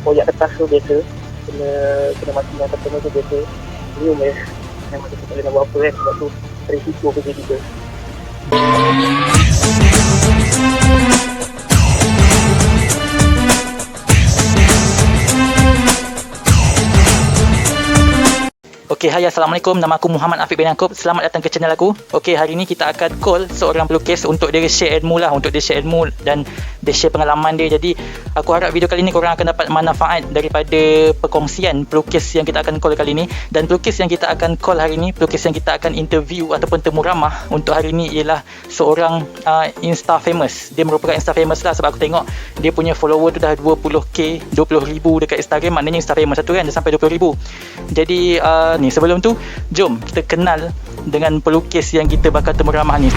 koyak kertas tu biasa. Kena mati yang pertama tu biasa. Senyum je. Memang kita tak boleh nak buat apa kan. Sebab tu risiko kerja kita. Okey, hai, Assalamualaikum. Nama aku Muhammad Afiq bin Yaakob. Selamat datang ke channel aku. Okey, hari ni kita akan call seorang pelukis untuk dia share ilmu lah. Untuk dia share ilmu dan dia share pengalaman dia. Jadi, aku harap video kali ni korang akan dapat manfaat daripada perkongsian pelukis yang kita akan call kali ni. Dan pelukis yang kita akan call hari ni, pelukis yang kita akan interview ataupun temu ramah untuk hari ni ialah seorang Insta famous. Dia merupakan Insta famous lah sebab aku tengok dia punya follower tu dah 20k, 20,000 dekat Instagram. Maknanya Insta famous satu kan, dia sampai 20,000. Jadi, ni sebelum tu jom kita kenal dengan pelukis yang kita bakal temu ramah ni.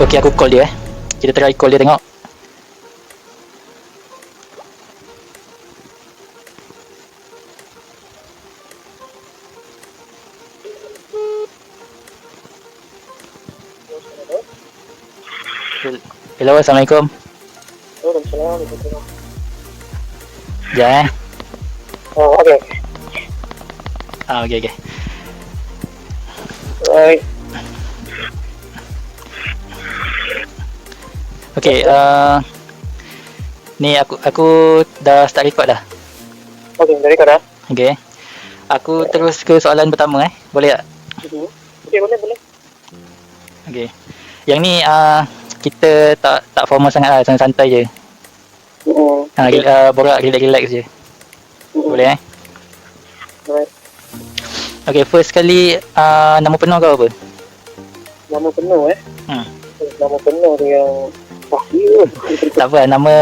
Okey, aku call dia. Kita try call dia tengok. Hello, Assalamualaikum. Waalaikumsalam. Ya. Oh, okey. Okey. Baik. Okey, ni aku dah start record dah. Okey, dari kau dah? Okey. Aku terus ke soalan pertama Boleh tak? Okey, boleh. Okey. Yang ni kita tak formal sangat lah, santai je. Borak relax je. Boleh Alright. Okey, first kali nama penuh kau apa? Nama penuh Nama penuh dia yang pasti. Tak apa, nama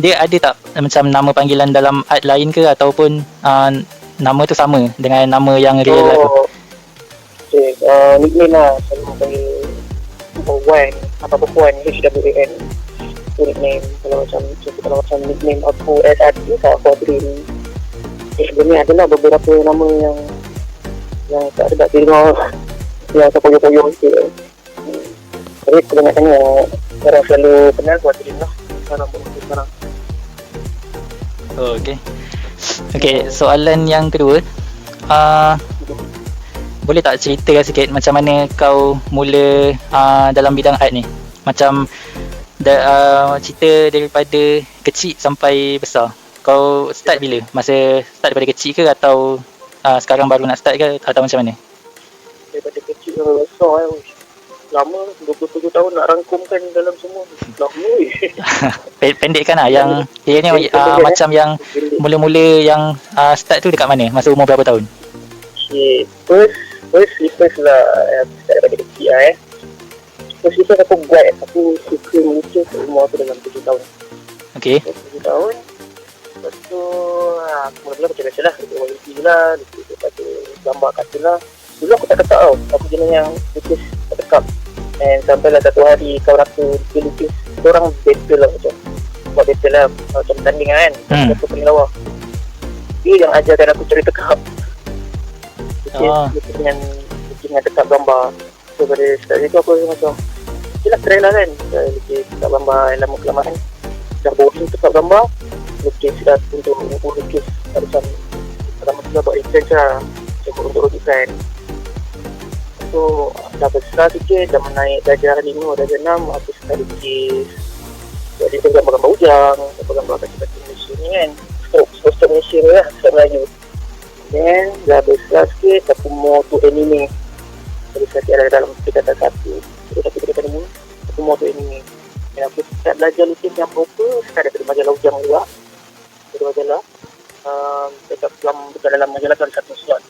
dia ada tak macam nama panggilan dalam art lain ke ataupun nama tu sama dengan nama yang real lah tu? Okay, nickname lah. Saya panggil Wan atau Puan, HWAN. Itu nickname. Kalau macam nickname aku SRT, aku Adrin. Sebelum ni adalah beberapa nama yang tak sedap dengar, yang terpoyo-poyo sikit. Tapi kebanyakannya orang selalu kenal aku Adrin lah. Sekarang. Oh, okey, soalan yang kedua, boleh tak ceritakan sikit macam mana kau mula dalam bidang art ni? Macam cerita daripada kecil sampai besar. Kau start bila? Masa start daripada kecil ke atau sekarang baru nak start ke atau macam mana? Daripada kecil sampai besar lama, 27 tahun nak rangkumkan dalam semua. Lama Pendek kan lah. Yang dia ni macam yang mula-mula yang start tu dekat mana? Masa umur berapa tahun? Okay, first lah, start daripada kecil First aku buat, aku suka melukis umur aku dalam 7 tahun. Okay. 7 tahun. Lepas tu, aku mula-mula baca-baca lah. Lukis lah, lukis daripada gambar kartun lah. Dulu aku tak tekak tau. Aku jenis yang lukis tak tekak. And sampailah satu hari kawan aku lukis. Orang battle lah macam. Buat battle lah, macam tanding kan. Aku paling lawa. Dia yang ajarkan aku cari tekak. Lukis dengan tekak gambar. So pada start itu aku macam, yelah try lah kan. Lukis tekak gambar lama-kelamaan kan. Dah boring tekak gambar. Lukis dah untuk lukis macam pertama-tama buat reference lah. Cuba untuk design. So dah besar sikit, dah menaik darjah 5, darjah 6, aku start lukis. Jadi tu gambar-gambar ujang, gambar-gambar kaki-kaki Malaysia ni kan. Stok Malaysia ni lah, stok Melayu. Then dah besar sikit aku mau tu anime. Jadi saya ada dalam tingkatan 1. Jadi tapi tingkatan ini aku mau tu anime. Dan aku start belajar lukis yang proper start daripada majalah Ujang juga. Dari majalah dekat dalam majalah tu ada satu slot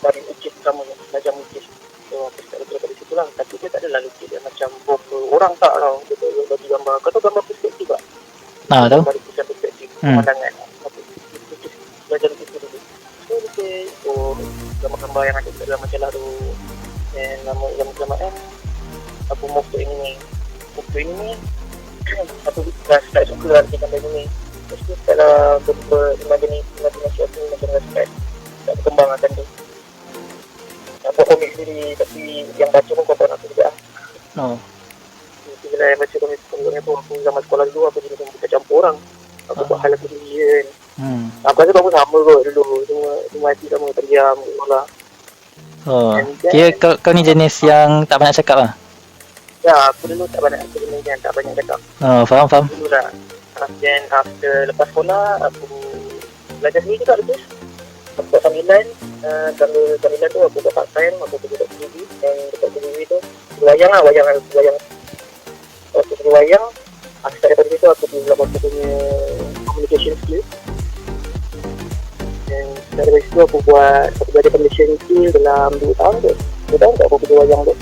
dari lukis pertama yang belajar lukis. So aku start belajar dari situ lah. Tapi dia tak adalah lukis dia macam proper. Orang tak tau dia bagi gambar. Kau tahu gambar perspektif tak? Tahu. Gambar lukisan perspektif pemandangan. Aku lukis belajar lukis tu dulu. So lukis gambar-gambar yang ada dalam majalah tu. Dan lama-lama aku move to ini aku dah start suka lah dengan benda ni. Lepas tu kalau imajinasi aku macam dah start berkembang tu. Aku komik sendiri tapi yang baca pun kawan aku juga. Bila yang baca komik sebelumnya tu aku zaman sekolah dulu aku jadi buka campur orang. Aku buat hal aku sendiri kan. Aku rasa kamu sama kot dulu. Semua hati sama terdiam lah. Kira kau ni jenis yang tak banyak cakap lah? Ya, aku dulu tak banyak cakap. Faham. Dulu lah. Then after lepas sekolah, aku belajar sendiri juga lukis. Aku buat sambilan. Sambilan tu aku buat part time. Aku kerja dekat TV. Dan dekat TV tu, wayang. Waktu kerja wayang, aku start daripada situ, aku belajar aku punya communication skill. Dan dari situ aku belajar communication skill dalam 2 tahun tu. 2 tahun tu aku kerja wayang tu.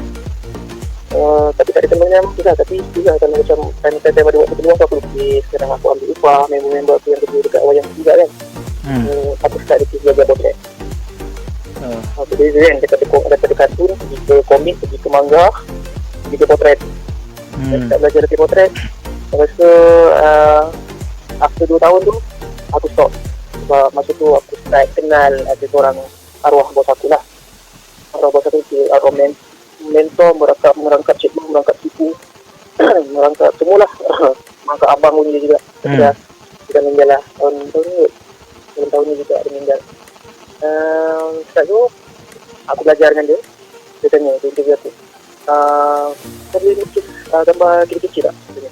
Tapi tak ada teman-teman juga. Tapi juga kalau macam time pada waktu kedua aku lukis. Kadang aku ambil upah member-member aku yang kerja dekat wayang juga kan. Aku start lukis belajar potret. Aku beza kan daripada kartun, pergi ke komik, pergi ke manga, pergi ke potret. Saya start belajar lukis potret. Lepas tu after 2 tahun tu aku stop. Sebab masa tu aku start kenal ada seorang arwah bos aku lah. Arwah bos aku tu arwah mentor, merangkap cikgu, merangkap cipu, merangkap semualah. Merangkap abang pun dia juga. Dia meninggal lah tahun ni juga dia meninggal. Setelah tu aku belajar dengan dia. Dia tanya, dia interview aku, kau boleh lukis gambar kecil-kecil tak? Dia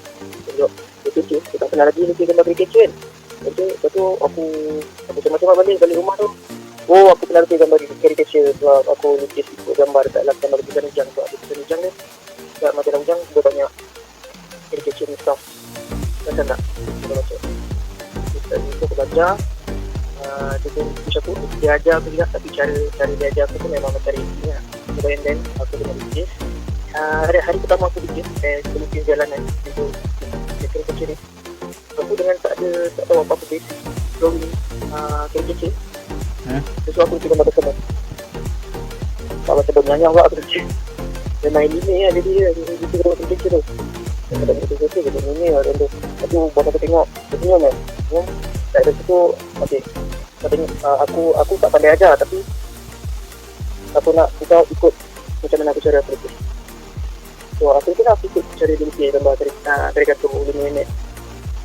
tunjuk kecil, dia tak kenal lagi lukis gambar kecil kan. Lepas tu aku macam-macam balik rumah tu. Aku pernah lukis gambar kecil sebab aku lukis ikut gambar dekat dalam gambar lukisan Ujang. Sebab lukisan Ujang ni dekat majalah Ujang dia banyak kecil ni stuff. Macam tak? Kita baca. Kita aku baca. Dia pun push aku, dia ajar aku juga. Tapi cara dia ajar aku tu memang macam ini lah. Then aku kena lukis. Hari pertama aku lukis, aku lukis jalanan. Itu kecil ni. Aku dengan tak tahu apa-apa basic drawing kecil. Terus aku lukis gambar tersebut. Tak macam bernyanyi awak aku lukis. Dia main ini lah jadi dia lukis gambar kecil tu. Dia kata kecil dia ini lah. Tapi buat aku tengok, dia senyum kan. Dari situ, okay. Aku tak pandai ajar tapi aku nak kita ikut macam mana aku cara lukis. So aku ikut cara dia lukis gambar dari kartu 5 minit.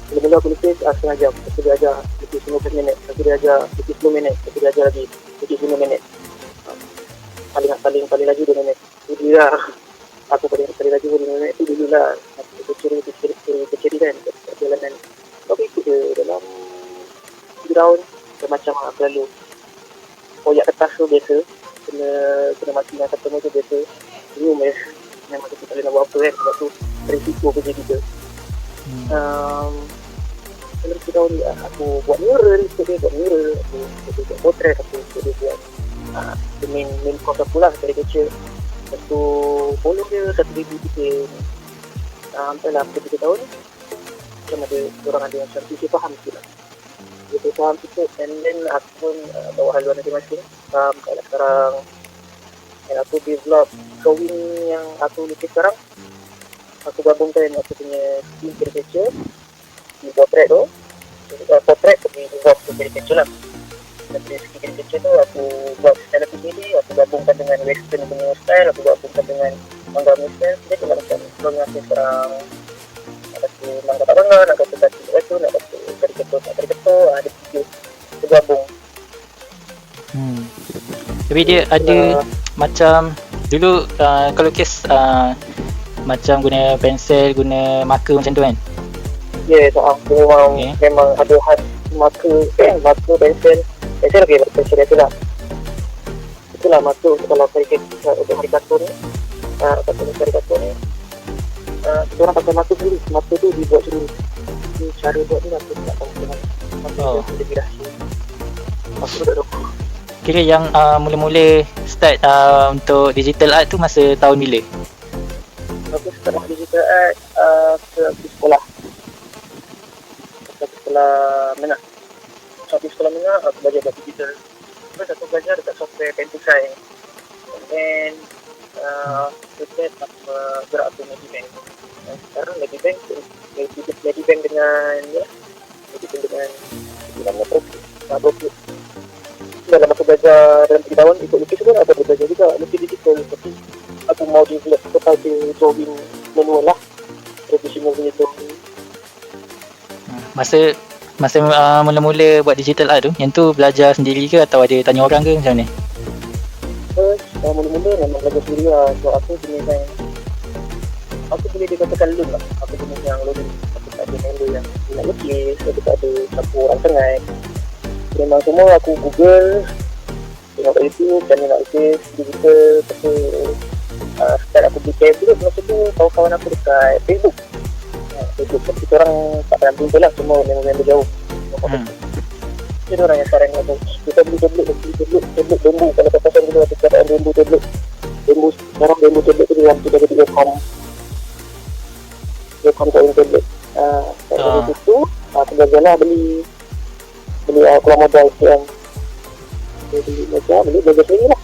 Mula-mula aku lukis setengah jam. Lepas tu dia ajar lukis 15 minit. Lepas tu dia ajar lukis 10 minit. Lepas tu dia ajar lagi lukis 5 minit. Paling laju 2 minit. Itu dia lah. Aku paling laju 5 minit. Itu dulu lah. Aku curi kan. Perjalanan. Aku ikut dia dalam 3 tahun. Macam aku lalu. Koyak kertas tu biasa. Kena mati dengan customer tu biasa. Senyum je. Memang kita tak boleh nak buat apa kan. Sebab tu risiko kerja kita. Dalam 3 tahun ni aku buat mural, aku buat potret, aku buat main course aku lah dari kecil. Lepas tu follow dia 1,000 kita sampai lah after 3 tahun macam ada orang ada macam dia faham sikit lah, dia faham sikit. And then aku pun bawa haluan masing-masing kalau sekarang. Dan aku develop drawing yang aku lukis sekarang. Aku gabungkan aku punya skill caricature di potret tu. Potret pergi involve ke caricature lah. Dari skill caricature tu aku buat secara sendiri. Aku gabungkan dengan western punya style. Aku gabungkan dengan manga punya style. Dia tu macam belum ngasih sekarang. Nak kasih manga tak bangga, nak kasih tu, nak kasih caricature tak caricature. Ada video aku gabung. Tapi dia ada macam dulu kalau lukis macam guna pensel, guna marker macam tu kan? Ya, memang ada khas marker, pensel lagi pensel biasa lah. itulah masuk kalau untuk karikatur ni, karikatur ni, kita orang pakai mata sendiri. Mata tu dibuat sendiri. Cara buat ni aku tak tahu macam mana. Mata tu lebih rahsia. Aku tak tahu. Kira yang mula-mula start untuk digital art tu masa tahun bila? Aku start digital art ke sekolah. Sekolah menengah. Sampai sekolah menengah aku belajar buat digital. Terus aku belajar dekat software Pentusai. And then lepas aku gerak ke Medibank. Dan sekarang Medibank dengan nama Profit. Dalam aku belajar dalam 3 tahun ikut lukis pun aku belajar juga lukis digital, tapi aku mau develop kepada drawing manual lah, traditional punya drawing. Masa mula-mula buat digital art tu, yang tu belajar sendiri ke atau ada tanya orang ke macam ni? First, mula-mula memang belajar sendiri lah. So aku jenis yang aku boleh dikatakan lun lah. Aku jenis yang lun. Aku tak ada member yang nak lukis, aku tak ada campur orang tengah. Memang semua aku Google, tengok kat YouTube, dan nak lukis digital. Lepas tu start aku beli tablet. Masa tu kawan-kawan aku dekat Facebook. Facebook, tapi korang tak pernah jumpa lah, semua member-member jauh. Jadi orang yang saran aku, kita beli tablet bambu. Kalau papasan dulu ada keadaan bambu tablet. Sekarang bambu tablet tu dalam 3 Wacom kain tablet. Dari situ aku belajarlah beli keluar modal sekian. Beli belajar sendiri lah.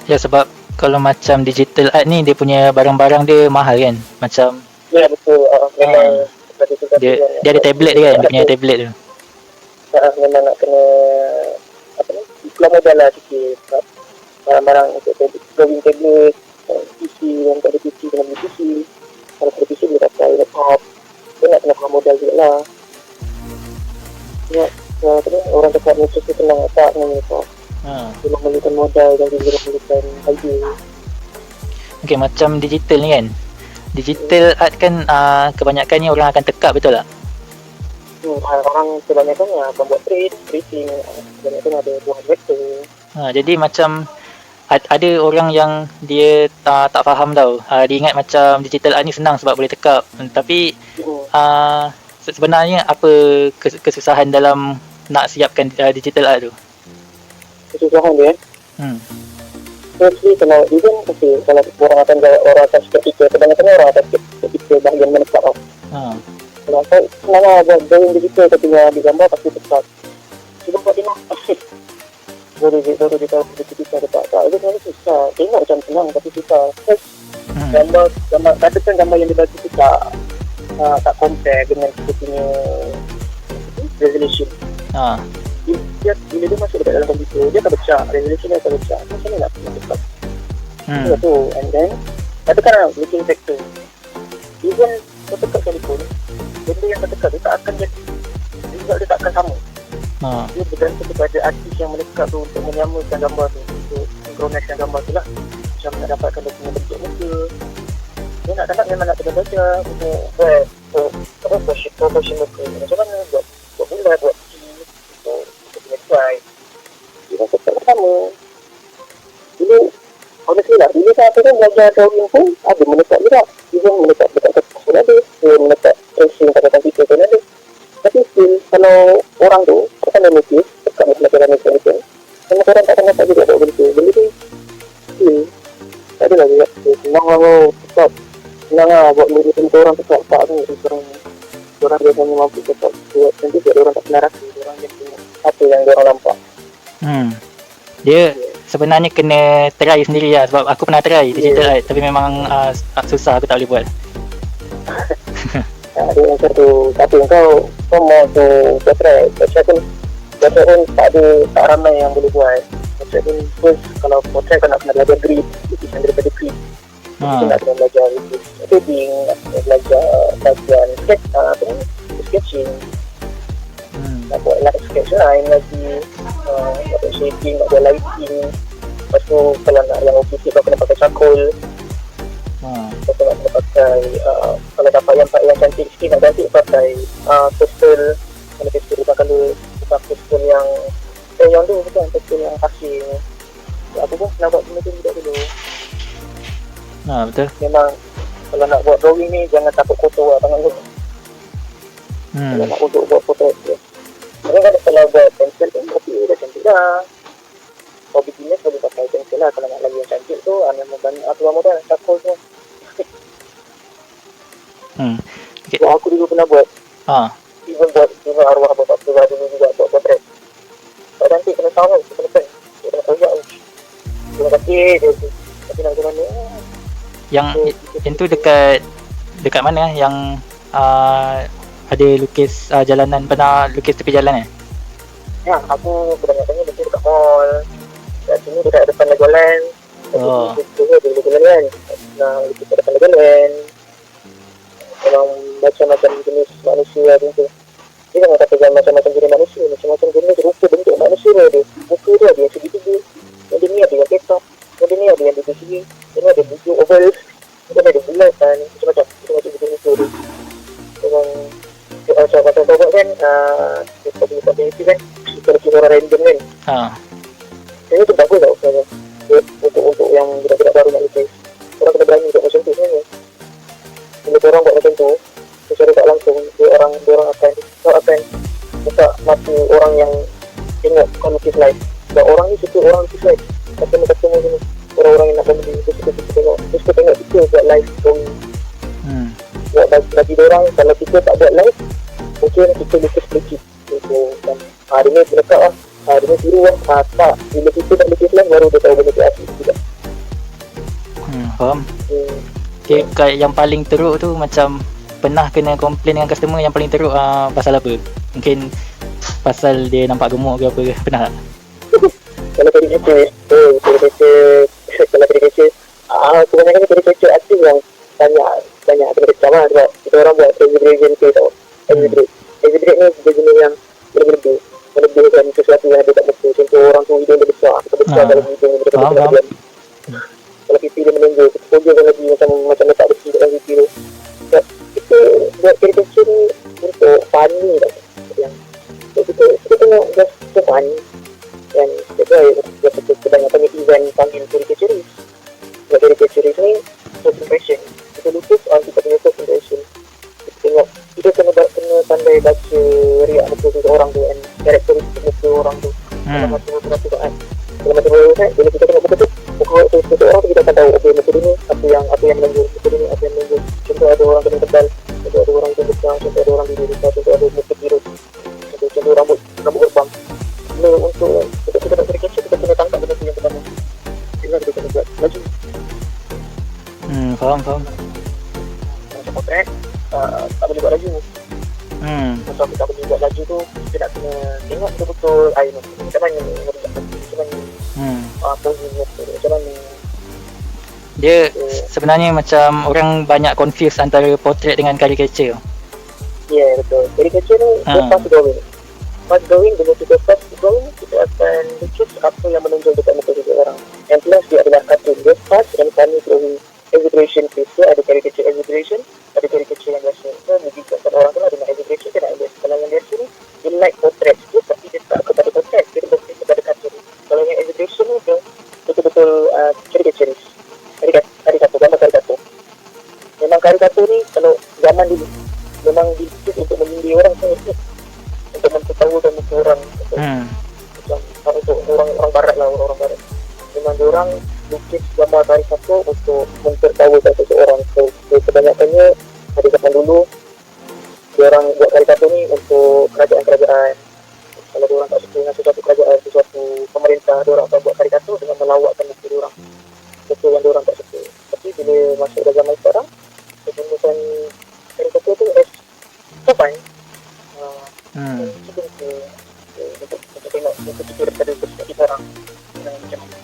Ya, sebab kalau macam digital art ni dia punya barang-barang dia mahal kan, macam ya betul. Memang dia ada tablet dia kan, dia punya tablet tu. Memang nak kena keluar modal lah sikit. Barang-barang untuk drawing tablet, PC, yang tak ada PC kena beli PC. Kalau ada PC boleh pakai laptop. Dia nak kena keluar modal juga lah. Orang dekat Malaysia tu tenang tak dengan laptop. Dia memerlukan modal dan dia memerlukan idea. Okay, macam digital ni kan, digital art kan kebanyakannya orang akan tekap, betul tak? Orang kebanyakan akan buat tracing. Kebanyakan ada buat vektor. Jadi macam ada orang yang dia tak faham tau. Dia ingat macam digital art ni senang sebab boleh tekap. Tapi sebenarnya apa kesusahan dalam nak siapkan digital art tu? Kesusahan dia firstly kalau even kalau orang akan jawab, orang akan ketika kebanyakan orang akan ketika bahagian menekap tau. Kalau saya senang lah buat drawing digital tapi di gambar pasti tekap. Cuba buat tengok baru dia tahu kita dekat tak. Itu sebenarnya susah. Tengok macam senang tapi susah. Gambar katakan gambar yang dia bagi tu tak compare dengan kita punya resolution. Dia bila dia masuk dekat dalam komputer, dia akan pecah, resolution dia akan pecah. Macam mana nak tekap? Itu tu. And then katakan looking vector, even kau tekap sekalipun, benda yang kau tekap dia tak akan jadi, dia tak akan sama. Dia bergantung kepada artis yang melekap tu untuk menyamakan gambar tu, untuk synchronizekan gambar tu lah. Macam nak dapatkan dia punya bentuk muka. Dia nak memang nak kena baca proportion muka. Macam mana buat bulat, buat dia rasa tak sama. Honestly lah, bila saya kan belajar drawing pun ada menetap juga. Even menetap dekat kertas pun ada, menetap tracing pada komputer pun ada. Tapi still, kalau orang tu akan memikir dekat pelajaran mekanikal, semua orang tak akan dapat juga buat benda tu. Benda tu still tak ada lah juga. Senang lah tetap. Senang lah buat benda tu orang tetap tak tu. Orang biasanya mampu tetap buat. Nanti dia orang tak pernah rasa. Orang yang punya apa yang dia orang nampak. Dia sebenarnya kena try sendiri lah. Sebab aku pernah try digital art, tapi memang susah, aku tak boleh buat. Ada yang satu kau mau tu portrait pun tak ramai yang boleh buat. Portrait pun first, kalau portrait kau nak kena belajar grid, lukisan daripada grid. Kita nak kena belajar shading, nak kena belajar bagian sketching. Nak buat light sketch lain lagi, nak buat shading, nak buat lighting. Lepas tu kalau nak yang OPC kau kena pakai charcoal. Kau nak kena pakai kalau dapat yang cantik sikit, nak cantik pakai pastel. Kalau pastel bukan colour, bukan pastel yang yang tu bukan pencil yang kaki ni. Aku pun pernah buat benda tu juga dulu. Betul. Memang kalau nak buat drawing ni jangan takut kotor lah tangan tu. Kalau nak untuk buat foto tu. Tapi kalau buat pencil tu kopi dah cantik dah. Kalau beginner boleh pakai pencil lah. Kalau nak lagi yang cantik tu memang banyak keluar modal, charcoal tu. Okay. Yang aku dulu pernah buat. Even buat arwah bapak tu dulu juga buat potret. Tak cantik kena tahu, kena pen. Kena tajak. Terima kasih. Tapi nak macam mana? Yang tu dekat mana yang ada lukis jalanan, pernah lukis tepi jalan Ya, aku kebanyakannya lukis dekat mall. Kat sini dekat depan Legoland. Lukis tu dia Legoland kan. Nah, lukis depan Legoland. Orang macam-macam jenis manusia tu. Dia jangan kata jangan macam-macam jenis manusia. Macam-macam jenis rupa bentuk manusia dia. Muka dia ada yang segi-segi. Yang dia ni ada yang petak. Yang dia ni ada yang di segi. Yang ni ada bujuk oval. Yang ni ada bulat kan. Macam-macam. Macam-macam jenis muka dia. Memang macam kata kau buat kan. Dia itu kan. Kita lukis orang random kan. Jadi tu bagus tau sebenarnya. Untuk yang budak-budak baru nak lukis. Orang kena berani buat macam tu sebenarnya. Bila orang buat macam tu, secara tak langsung dia orang akan buka mata orang yang tengok kau lukis live. Dan orang ni suka orang lukis live. Customer sini, orang-orang yang nak beli, dia suka tengok kita buat live drawing. Buat bagi orang, kalau kita tak buat live, mungkin kita lukis sedikit. Dan hari ni dekat lah, hari ni biru lah. Tak, bila kita tak lukis live, baru dia tahu benda tu asli juga. Faham. Okay, yang paling teruk tu macam pernah kena komplain dengan customer yang paling teruk pasal apa? Mungkin pasal dia nampak gemuk ke apa ke? Pernah tak? Kalau tadi kecil, kebanyakan tadi kecil aktif yang banyak kena kecam lah sebab kita orang buat exaggeration tu tau. Exaggerate ni dia jenis yang melebihkan sesuatu yang ada kat muka. Contoh orang tu hidung dia besar, kita besar dalam hidung dia besar. Kalau pipi dia menonjol, kita kojakan lagi macam letak besi dalam pipi tu. Kita buat caricature ni untuk funny lah. Kita tengok just funny. Dan kebanyakan event panggil caricaturis. Buat caricaturis ni first impression. Kita lukis kita punya first impression. Kita tengok, kita kena pandai baca riak muka seseorang tu and karakteristik muka orang tu. Kalau macam tu kan. Kalau macam tu kan, bila kita tengok muka tu, muka seseorang tu kita akan tahu okay, muka ni apa yang menonjol, muka ni apa yang menonjol. Contoh ada orang kena tebal, contoh ada orang kena besar, contoh ada orang biru besar, contoh ada muka biru, contoh rambut gerbang. Untuk kita nak caricature, kita kena tangkap benda tu yang pertama. Tinggal kita kena buat laju. Faham. Macam potret, tak boleh buat laju. Macam kita tak boleh buat laju tu, kita nak kena tengok betul-betul air mata. Macam mana posing mata, macam mana. Dia sebenarnya macam orang banyak confuse antara potret dengan caricature. Ya, betul. Caricature ni dia fast drawing. Fast drawing, bila kita fast drawing, kita akan lukis apa yang menonjol dekat muka seseorang. And plus dia adalah cartoon. Dia fast and funny drawing. Exaggeration face tu ada caricature exaggeration, ada caricature yang biasa. So, bagi orang tu lah dia nak exaggeration, dia nak biasa. Kalau yang biasa ni, dia like potret tu, tapi dia tak kepada potret, dia lebih kepada cartoon. Kalau yang exaggeration ni, dia betul-betul caricaturis. Karikatur, gambar karikatur. Memang karikatur ni, kalau zaman dulu, memang dilukis untuk menyindir orang tu. Untuk mempertahukan muka orang. Untuk orang barat lah, orang barat. Memang diorang lukis gambar karikatur untuk mempertahukan seseorang. So, kebanyakannya dari zaman dulu diorang buat karikatur ni untuk kerajaan-kerajaan. Kalau diorang tak suka dengan sesuatu kerajaan, sesuatu pemerintah, diorang akan buat karikatur dengan melawatkan muka diorang. Betul yang diorang tak suka. Tapi bila masuk ke zaman sekarang, kegunakan karikatur tu as sopan. Kita untuk tengok muka kita daripada perspektif orang. Macam mana.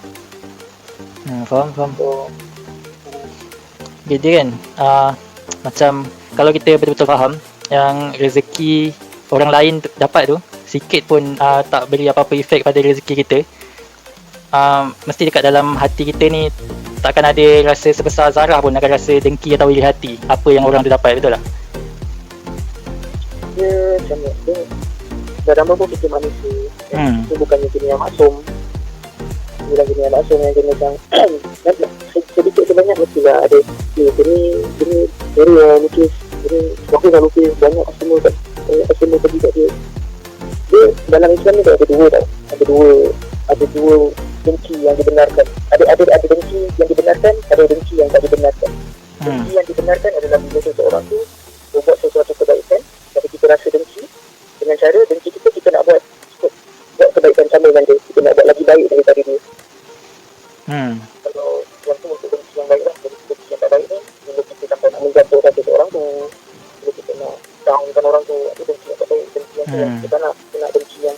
Faham. Jadi kan macam kalau kita betul-betul faham yang rezeki orang lain dapat tu sikit pun tak beri apa-apa efek pada rezeki kita, mesti dekat dalam hati kita ni takkan ada rasa sebesar zarah pun akan rasa dengki atau iri hati apa yang orang tu dapat, betul tak? Dia macam ni, dia dalam pun kita manusia Itu bukannya jenis yang maksum. Bukan jenis yang maksum, yang jenis yang sedikit sebanyak mestilah ada. Ini lukis. Ini waktu dah lukis banyak customer pergi kat dia. Dia dalam Islam ni ada dua tau. Ada dua dengki yang dibenarkan. Ada dengki yang dibenarkan, ada dengki yang tak dibenarkan. Dengki yang dibenarkan adalah bila seseorang tu buat sesuatu kebaikan, tapi kita rasa dengki dengan cara dengki kita nak buat kebaikan sama dengan dia. Kita nak buat lagi baik daripada dia. Kalau yang tu untuk dengki yang baik lah. Dengki yang tak baik ni, bila kita sampai nak menjatuhkan seseorang tu, bila kita nak downkan orang tu, itu dengki yang tak baik. Dengki yang tu kita nak dengki yang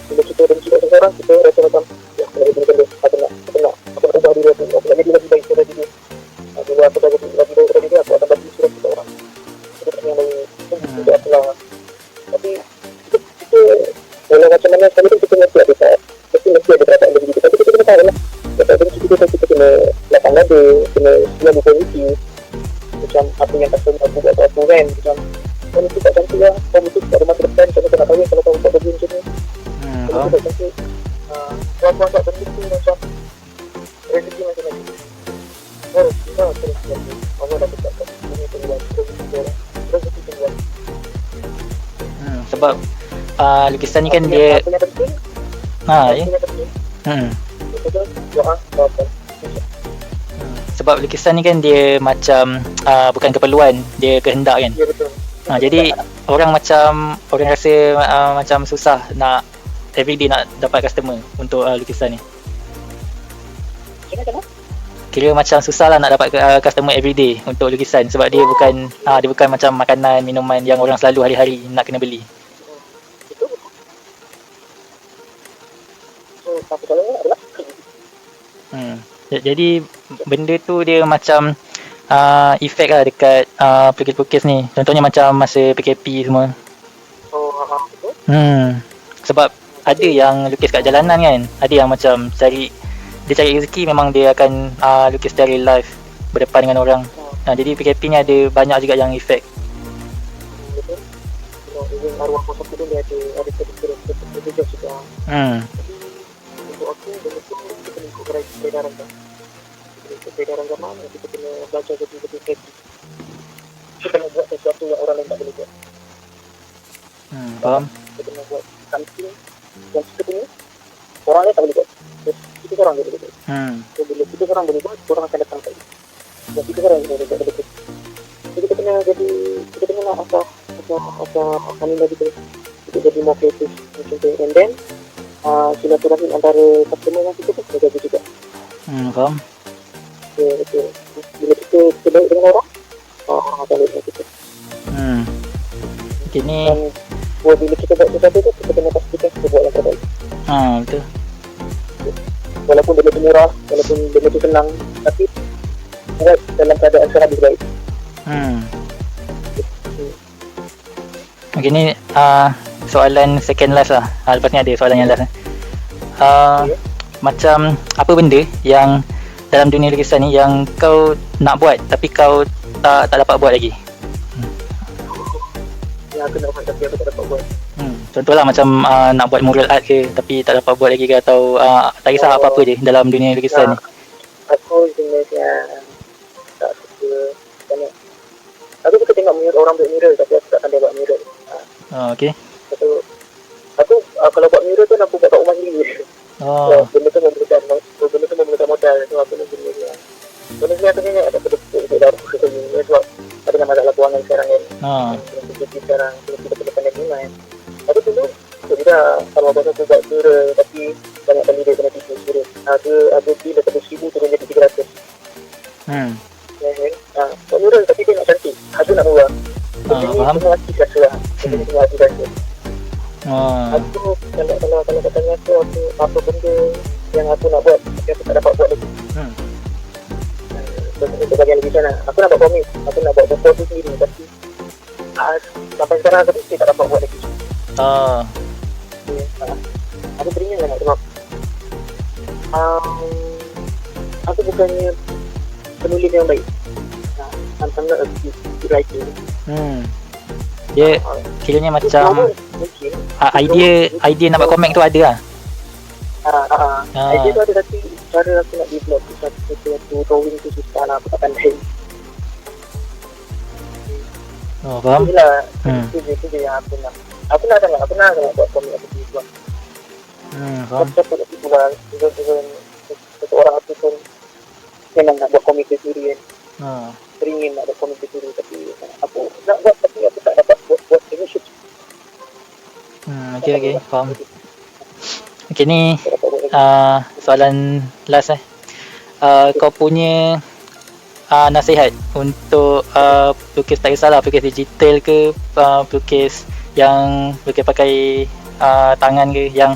bila kita dengki kat seseorang, kita rasa macam ya, aku nak dengki dia, aku nak ubah diri aku nak jadi lagi baik daripada dia. Bila aku dah jadi lagi baik daripada dia, aku akan bagi surat kepada orang. Itu yang baik. Itu adalah. Tapi kita walau macam mana sekali pun kita mesti ada perasaan diri kita. Tapi kita kena tahu lah. Kita kena lapang dada, kena selalu positif. Macam apa yang customer aku buat aku kan. Macam kau mesti tak cantik lah. Kau mesti tak ada masa depan. Macam kau nak kahwin kalau kau buat baju macam ni. Kau mesti tak cantik. Kau tak benda tu macam rezeki macam-macam. Kita terus cantik. Allah dah berkata. Ini peluang. Rezeki peluang. Sebab lukisan ni kan dia sebab lukisan ni kan dia macam bukan keperluan, dia kehendak kan. Ya betul. Jadi orang rasa macam susah nak everyday nak dapat customer untuk lukisan ni. Kira macam susah lah nak dapat customer everyday untuk lukisan sebab dia bukan macam makanan, minuman yang orang selalu hari-hari nak kena beli. Jadi benda tu dia macam efek lah dekat pelukis-pelukis ni. Contohnya macam masa PKP semua. Sebab ada yang lukis kat jalanan kan. Ada yang macam cari rezeki, memang dia akan lukis secara live berdepan dengan orang. Jadi PKP ni ada banyak juga yang efek. Betul. Arwah kosong tu dia ada sedikit juga. Untuk aku benda tu kita kena ikut peredaran kan. Peredaran zaman kita kena belajar jadi lebih happy. Kita kena buat sesuatu yang orang lain tak boleh buat. Faham? Kita kena buat something yang kita punya orang lain tak boleh buat. Kita seorang boleh buat. So bila kita seorang boleh buat, orang akan datang lagi. Dan kita seorang boleh buat lebih. So kita kena nak asah Hanina kita jadi more kreatif macam tu. And then silaturahim antara customer dengan kita pun kena jaga juga. Faham? Ya, betul. Bila kita baik dengan orang akan baik dengan kita. Okay, ni Dan bila kita buat sesuatu tu, kita kena pastikan kita buat yang terbaik. Betul. Walaupun benda tu murah, walaupun benda tu senang, tapi buat dalam keadaan sehabis baik. Okay, ni soalan second last lah. Lepas ni ada soalan yang last. Macam apa benda yang dalam dunia lukisan ni yang kau nak buat tapi kau tak dapat buat lagi? Yang aku nak buat tapi aku tak dapat buat. Contohlah macam nak buat mural art ke tapi tak dapat buat lagi ke, atau tak kisah apa-apa je dalam dunia lukisan ni. Aku jenis yang tak suka banyak. Aku suka tengok orang buat mural tapi aku tak pandai buat mural. Okay. Aku kalau buat mural tu aku buat kat rumah sendiri. Benda tu memerlukan modal. So aku nak jenis yang benda ni aku ingat ada benda dah aku suka ni. Sebab ada dengan masalah kewangan sekarang kan. Jadi sekarang kita kena pandai guna kan. Tapi dulu kita kalau bahasa aku buat mural tapi banyak kali dia kena tipu mural. Ada bil daripada 1,000 turun jadi 300. Buat mural tapi dia nak cantik. Harga nak murah. Jadi semua hati rasa lah. Jadi semua hati rasa. Aku kalau katanya aku apa benda yang aku nak buat tapi aku tak dapat buat lagi. Untuk bagian lukisan lah. Aku nak buat komik. Aku nak buat buku tu sendiri tapi sampai sekarang aku tak dapat buat lagi. Aku beringat lah nak sebab aku bukannya penulis yang baik. I'm not a good writer. Dia kiranya macam mungkin idea nak buat komik tu ada lah. Idea tu ada, tapi cara aku nak develop tu satu drawing tu susah lah, aku tak pandai. Faham? Itulah, itu je yang aku nak. Aku nak sangat buat komik aku tu buat. Faham? Siapa nak tipu lah, satu orang aku pun memang nak buat komik sendiri kan. Teringin nak buat komik sendiri, tapi aku nak buat, tapi aku tak dapat buat initiative. Okay, faham. Okay, ni soalan last kau punya nasihat untuk pelukis, tak kisahlah pelukis digital ke, pelukis yang pelukis pakai tangan ke, yang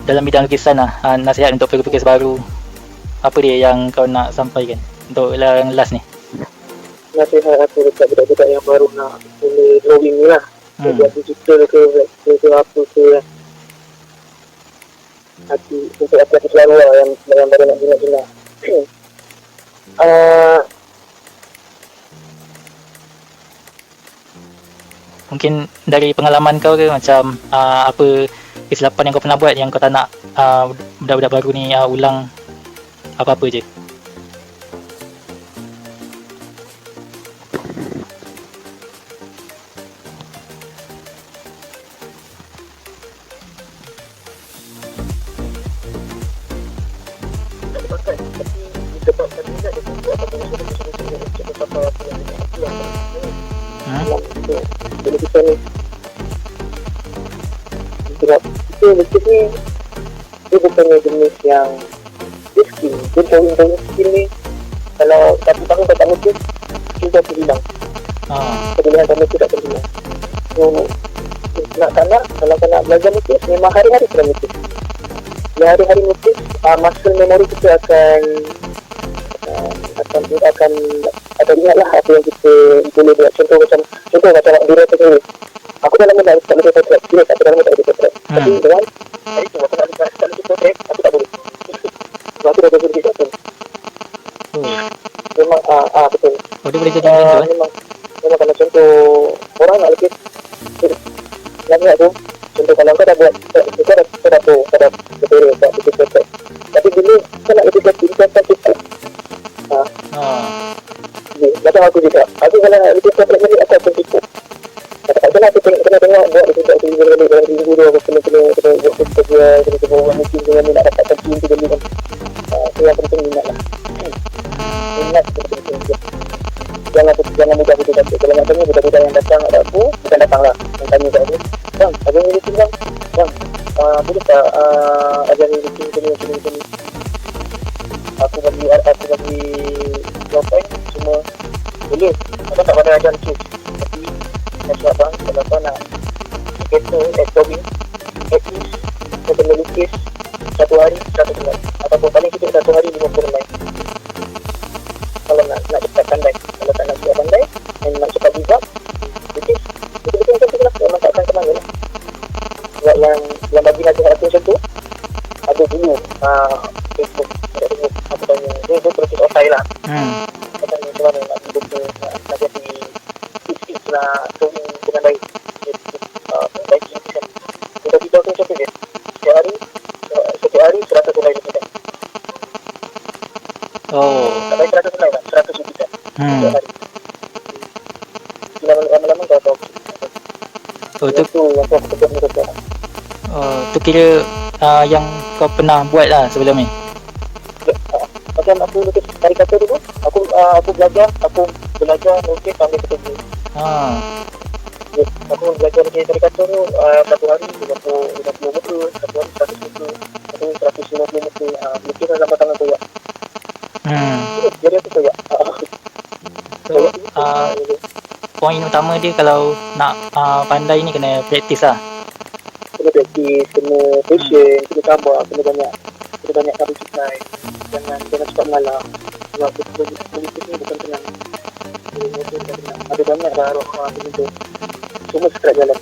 dalam bidang lukisan lah, nasihat untuk pelukis baru, apa dia yang kau nak sampaikan untuk yang last ni? Nasihat aku dekat budak-budak yang baru nak mula drawing ni lah, buat digital ke apa ke, untuk aku selalu lah yang baru nak guna. Mungkin dari pengalaman kau ke, macam apa kesilapan yang kau pernah buat yang kau tak nak budak-budak baru ni ulang, apa-apa je. Lukis ni dia bukannya jenis yang dia skill, dia drawing skill ni. Kalau 1 tahun kau tak lukis, skill tu hilang, kebolehan kamu tu tak terhilang. So nak tak nak, kalau kau nak belajar lukis, memang hari-hari kena lukis. Hari-hari lukis, muscle memori kita akan ingatlah apa yang kita boleh buat. Contoh macam diri aku sendiri, aku dah lama tak boleh potret, aku dah lama tak boleh potret. Tapi dengan hari tu aku nak lukis potret, aku tak boleh. Sebab aku dah berhenti kat pun. Memang betul. Dia boleh jadi macam tu memang kalau contoh orang nak lukis lama tu, contoh kalau kau dah buat, kau dah betul buat lukis potret, tapi bila kau nak lukis potret kan cukup. Macam aku juga, aku kalau nak lukis potret ni aku akan cukup. Tak pernah aku tengok buat dekat tu dalam minggu tu, aku kena buat kerja, kena buat mungkin dengan ni nak dapatkan team tu dulu kan. Itu yang penting minat lah. Minat tu penting. Jangan mudah putus hati. Kalau nak tanya budak-budak yang datang ada aku, bukan datang lah, yang tanya kat aku, bang, ada ni lukis bang, boleh tak ajar ni lukis sini. Aku bagi lopen semua boleh. Aku tak pandai ajar lukis, tapi macam bang, kalau kau nak drawing, at least kau kena lukis 1 hari 100 helai, ataupun paling sikit 1 hari 50 helai. Kalau nak cepat pandai, kalau tak nak cepat pandai dan nak cepat juga, lukis betul-betul macam tu lah, memang tak akan ke mana lah. Sebab yang bagi nasihat aku macam tu, ada dulu Facebook, aku tanya, dia proses otai lah. Macam mana nak hidup ke, nak jadi tips lah, drawing dengan baik, baik lukisan. Kita beritahu macam tu je, setiap hari 100 helai lukisan. Tak baik 100 helai tak, 100 lukisan setiap hari. Lama-lama kau tahu. Tu yang aku buat ni sekarang. Tu kira yang kau pernah buat lah sebelum ni. Macam aku lukis karikatur dulu, aku belajar lukis sambil kerja. Aku belajar lukis karikatur tu 1 hari 50 muka, 1 hari 100 muka, 150 muka, lukis dalam tangan koyak. Jadi aku koyak. Poin utama dia kalau nak pandai ni kena praktis lah. Kena praktis, kena passion, kena sabar, kena banyak kali cikai. Jangan cepat mengalah. Sebab politik ni bukan senang. Ada banyak dah roh macam tu. Semua sekat jalan.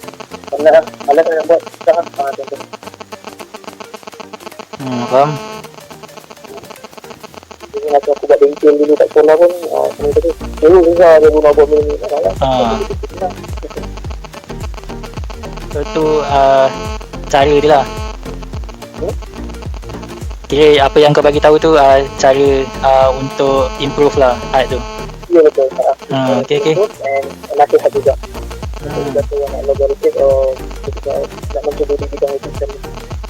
Malas nak buat susah. Contoh. Faham? Jadi macam aku buat bengkel dulu kat sekolah pun, semua tadi dulu susah dia guna buat benda ni. So tu cara dia lah. Hmm? Kira apa yang kau bagi tahu tu cara untuk improve lah art tu. Ya betul. Okay. And nasihat juga. Nasihat juga yang nak logaritm ketika nak mencuba di bidang itu sendiri.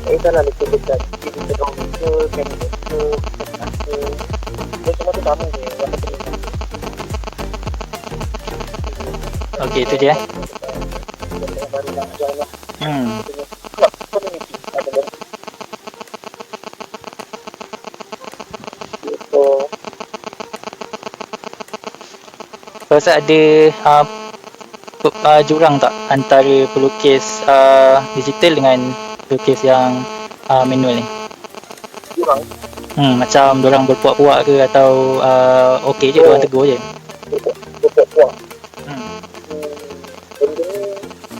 Itu lah lebih dekat di bidang itu, chemical itu, semua tu sama je. Yang penting Okay, itu je. baru nak ajar lah. Community ada dan so Rasa ada jurang tak antara pelukis digital dengan pelukis yang manual ni? kurang Macam diorang berpuak-puak ke atau okey je, diorang tegur je? betul kuat. Benda ni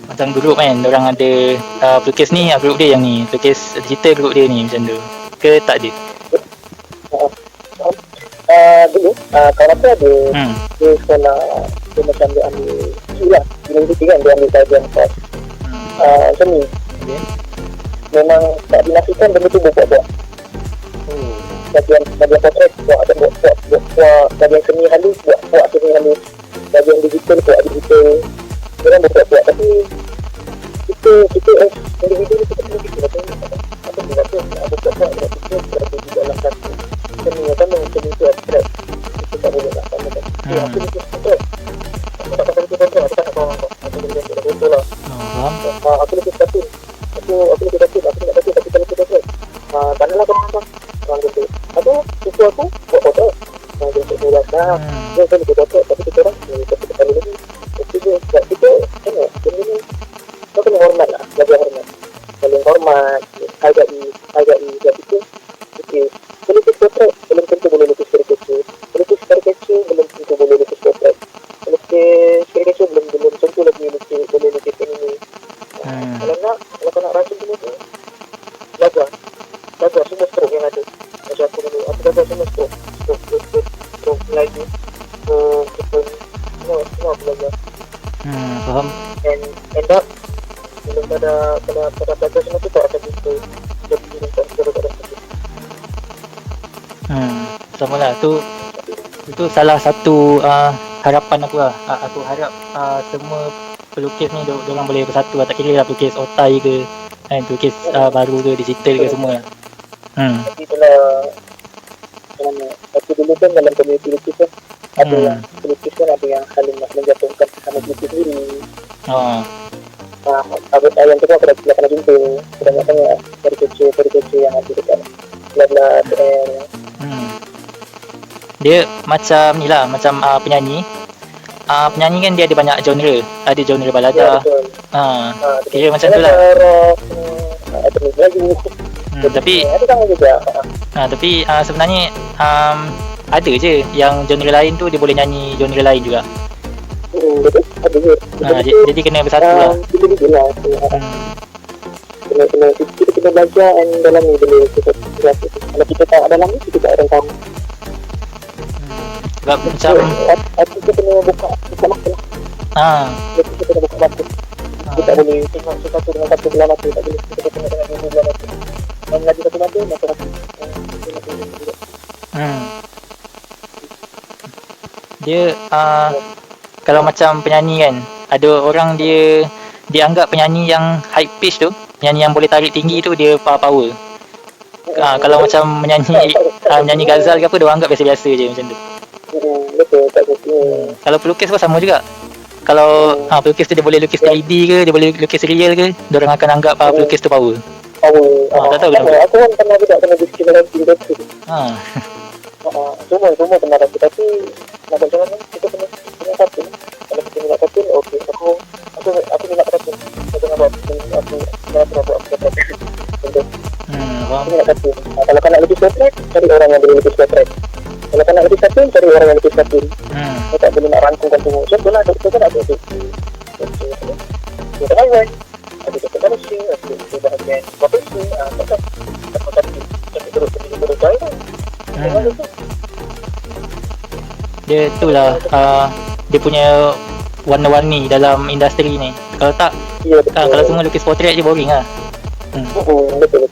Macam grup kan, diorang ada pelukis ni, grup dia yang ni, pelukis digital grup dia ni, macam tu ke tak ada? dulu kawan aku ada dia sekolah, dia macam dia ambil lah universiti kan, dia ambil kajian kelas seni. Okay. Memang tak dinafikan benda tu buat-buat bagian potret buat bagian seni halus buat seni halus, bagian digital buat digital, dia buat tapi kita as individu ni kita kena fikir macam apa dia kata apa buat dia fikir berada di dalam satu seni macam mana seni tu abstrak, kita tak boleh nak samakan. Aku ni potret aku tak akan fikir potret, aku tak nak kawan kau aku boleh fikir betul lah. Aku lukis kartun, aku lukis kartun, aku nak kartun tapi tak lukis potret. Tak naklah kawan orang gitu. Aku suku aku buat potret untuk mula dah dia kan lukis potret tapi kita orang kita kali lagi kita tengok benda ni kau kena hormat lah, belajar hormat, saling hormat, hargai dan itu pelukis potret belum tentu boleh lukis caricature, pelukis caricature belum tentu boleh lukis potret, pelukis caricature belum tentu lagi boleh lukis anime. Kalau kau nak rasa benda tu belajar semua stroke yang ada. Macam aku dulu, aku belajar semua stroke Melayu, semua aku belajar. Faham. And end up belum pada belajar semua tu tak akan bisa jadi daripada sendiri. Sama lah, itu salah satu harapan aku lah. Aku harap semua pelukis ni diorang boleh bersatu lah. Tak kira lah pelukis otai ke pelukis baru ke digital ke semua. Tapi itulah aku dulu kan dalam komuniti lukis kan ada yang pelukis kan ada yang saling nak menjatuhkan sama pelukis sendiri. Yang kedua aku dah pernah jumpa kebanyakannya caricature yang ada dekat bla-bla PR. Dia macam ni lah, macam penyanyi kan dia ada banyak genre, ada genre balada. Kira macam tu lah. Ada Melayu. Tapi ada sama juga. Tapi sebenarnya ada je yang genre lain tu dia boleh nyanyi genre lain juga. Betul, ada je. Jadi kena bersatu lah. Kita kena belajar and dalam ni benda kita rasa. Kalau kita tak dalam ni, kita tak akan tahu. Sebab macam kita kena buka mata lah. Kita kena buka mata. Kita tak boleh tengok sesuatu dengan satu belah mata. Tak boleh, kita kena dengan dua belah mata. Dan lagi satu mata, mata hati. Dia kalau macam penyanyi kan, ada orang dia anggap penyanyi yang high pitch tu, penyanyi yang boleh tarik tinggi tu dia power. Kalau macam menyanyi ghazal ke apa, dia anggap biasa-biasa je macam tu. Betul, tak betul. Kalau pelukis pun sama juga. Kalau pelukis tu dia boleh lukis 3D ke, dia boleh lukis real ke, diorang akan anggap pelukis tu power. Tak tahu kenapa. Aku pun pernah juga kena diskriminasi betul. Semua pernah rasa, tapi nak macam mana kita kena satu. Kalau kita minat kartun, okey. Aku minat kartun. Aku nak buat kartun. Aku minat kartun. Kalau kau nak lukis potret, cari orang yang boleh lukis potret. Kalau kau nak lukis kartun, cari orang yang lukis kartun. Kau tak boleh nak rangkumkan semua. Contoh lah, kita kan ada kita kawan, ada kita manusia, ada bahagian profesi, tapi terus jalan. Dia tu lah dia punya warna-warni dalam industri ni. Kalau tak Ya, betul. Kalau semua lukis portrait je boring lah. Betul.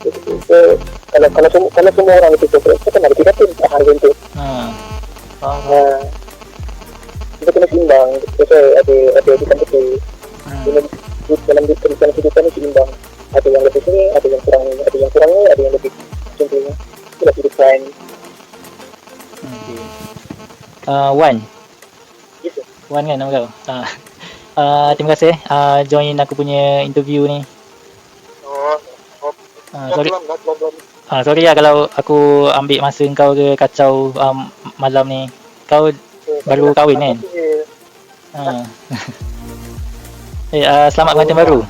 So, kalau semua orang itu portrait, kita kan ada tiga tim harga itu. Kita kena seimbang. Jadi ada editan betul. Dalam tulisan kehidupan ini seimbang. Ada yang lebih sini, ada yang kurang ni, ada yang kurang ni, ada yang lebih contohnya. Itulah kehidupan. Wan. Yes, sir. Wan kan nama kau? Terima kasih join aku punya interview ni. Sorry. Sorry lah kalau aku ambil masa kau ke kacau malam ni. Kau baru kahwin kan? Selamat pengantin baru.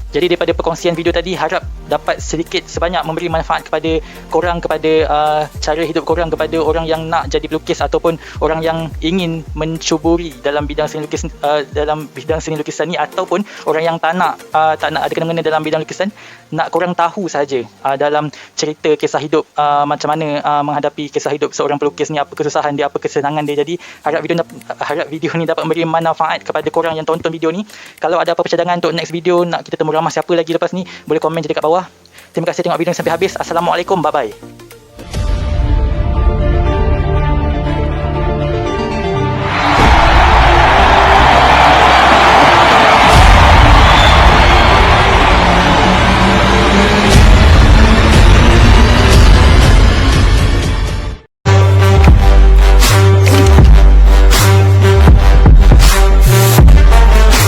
Jadi daripada perkongsian video tadi, harap dapat sedikit sebanyak memberi manfaat kepada korang, kepada cara hidup korang, kepada orang yang nak jadi pelukis ataupun orang yang ingin mencuburi dalam bidang seni lukis, dalam bidang seni lukisan ni, ataupun orang yang tak nak ada kena-mengena dalam bidang lukisan. Nak korang tahu saja dalam cerita kisah hidup macam mana menghadapi kisah hidup seorang pelukis ni, apa kesusahan dia, apa kesenangan dia. Jadi harap video ni dapat memberi manfaat kepada korang yang tonton video ni. Kalau ada apa-apa cadangan untuk next video, nak kita temu ramah siapa lagi lepas ni, boleh komen je dekat bawah. Terima kasih tengok video ni sampai habis. Assalamualaikum, bye bye.